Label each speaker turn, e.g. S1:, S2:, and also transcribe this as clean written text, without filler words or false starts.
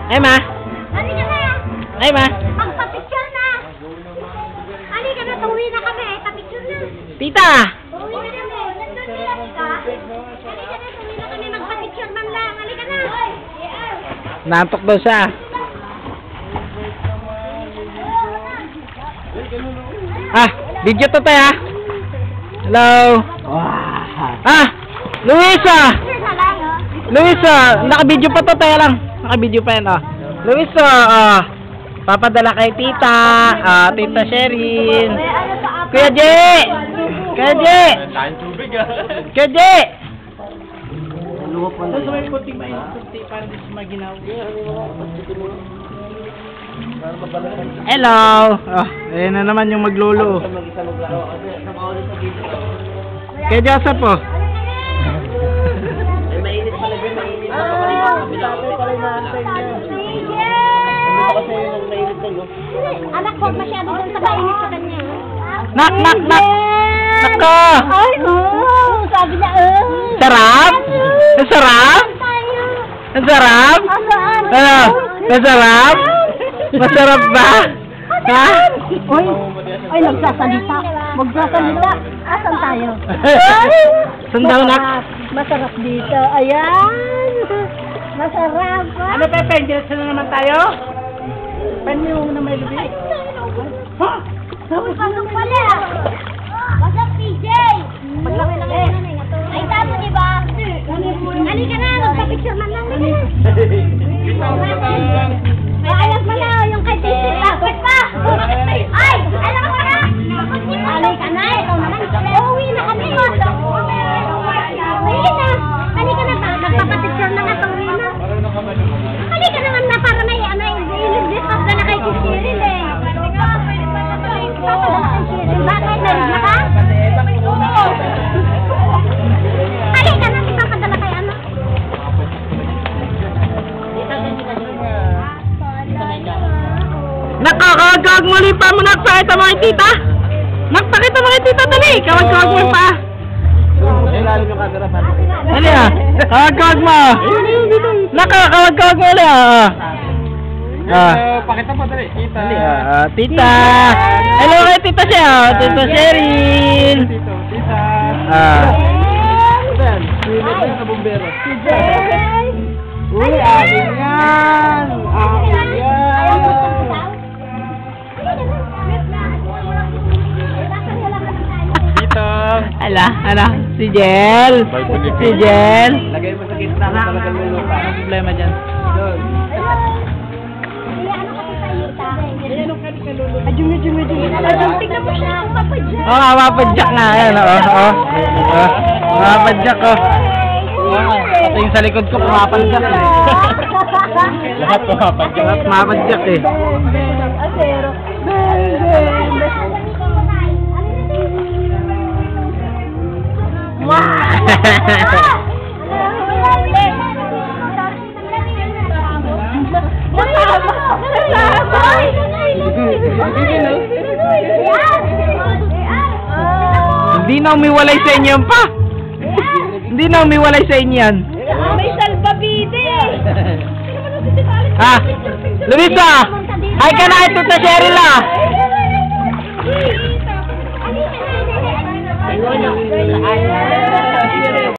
S1: Emma?
S2: Halika na!
S1: Emma?
S2: Magpa-picture na! Halika na, tuwi na kami. Pa-picture na.
S1: Tita!
S2: Tuwi na kami. Nandun sila, tita. Halika na, tuwi na kami. Magpa-picture man lang. Halika na.
S1: Nantok daw siya. Ah, video to tayo, ah. Hello. Ah, Luisa!
S2: Picture na lang.
S1: Luisa, naka-video pa to, tayo lang. Naka-video pa yan, ah. Luisa, papadala kay tita, tita Sherin. Kuya J! Kuya J! Kuya J! Sa may puting mainit, para di siya maginaw. Hello! Oh, ayan na naman yung maglolo. Kaya Joseph po.
S3: Mainit pala dyan, mainit.
S2: Anak ko, masyado dun sa mainit sa kanya.
S1: Nak, nak, nak! Nako!
S2: Ay, sabi na,
S1: Sarap? Ang sarap? Ang sarap? Ano? Masarap? Masarap ba? Ha?
S2: Uy, ay, nagsasalita. Magsasalita. Asan tayo?
S1: Sandal nak?
S2: Masarap dito. Ayan. Masarap.
S1: Ano Pepe? Diyan na naman tayo? Pen yung na may lubi? Ha?
S2: Ano pala? What's up, PJ? Paglawin lang yun. Ay, tamo, di ba? Halika na, magpa-picture man lang. Alam mo na, yung kay Titi. Bakit pa? Ay, alam mo na. Halika na, ikaw naman. Uuwi na kami. Halika na. Halika na, magpapapicture na nga, uuwi na. Halika naman na, para may i-discuss na kay Cyril eh. Bakit? Narig na ka? Halika na, ipapadala kay ano?
S1: Nakakagag muli pa mo nakpakita mo kay tita? Nakpakita mo kay tita, dali! Kawag-kawag mo pa! Dali ah! Kawag-kawag mo! Nakakawag-kawag mo ulit ah!
S3: Pakita mo dali, kita.
S1: Dali ah! Tita! Hello kay tita siya! Tita Sherin!
S3: Tita.
S1: Ah!
S3: Sino sa bumbero?
S1: Uy! Akin yan! Akin yan!
S3: Tita.
S1: Ala, si Jel! Si Jel!
S3: Lagay mo sa gitna na.
S1: Ano problema dyan?
S2: Tignan mo siya, papadyak.
S1: Oh, mapadyak na. Ayan, mapadyak ko. Ito yung sa likod ko, mapadyak eh.
S3: Lahat mapadyak.
S1: Lahat mapadyak eh.
S2: Asero.
S1: Hindi na umiwalay sa inyo yan pa. Hindi na umiwalay sa inyo yan.
S2: May salbabide.
S1: Ah, Luisa! Hi ka na ito sa Cheryl ah!
S2: Ay,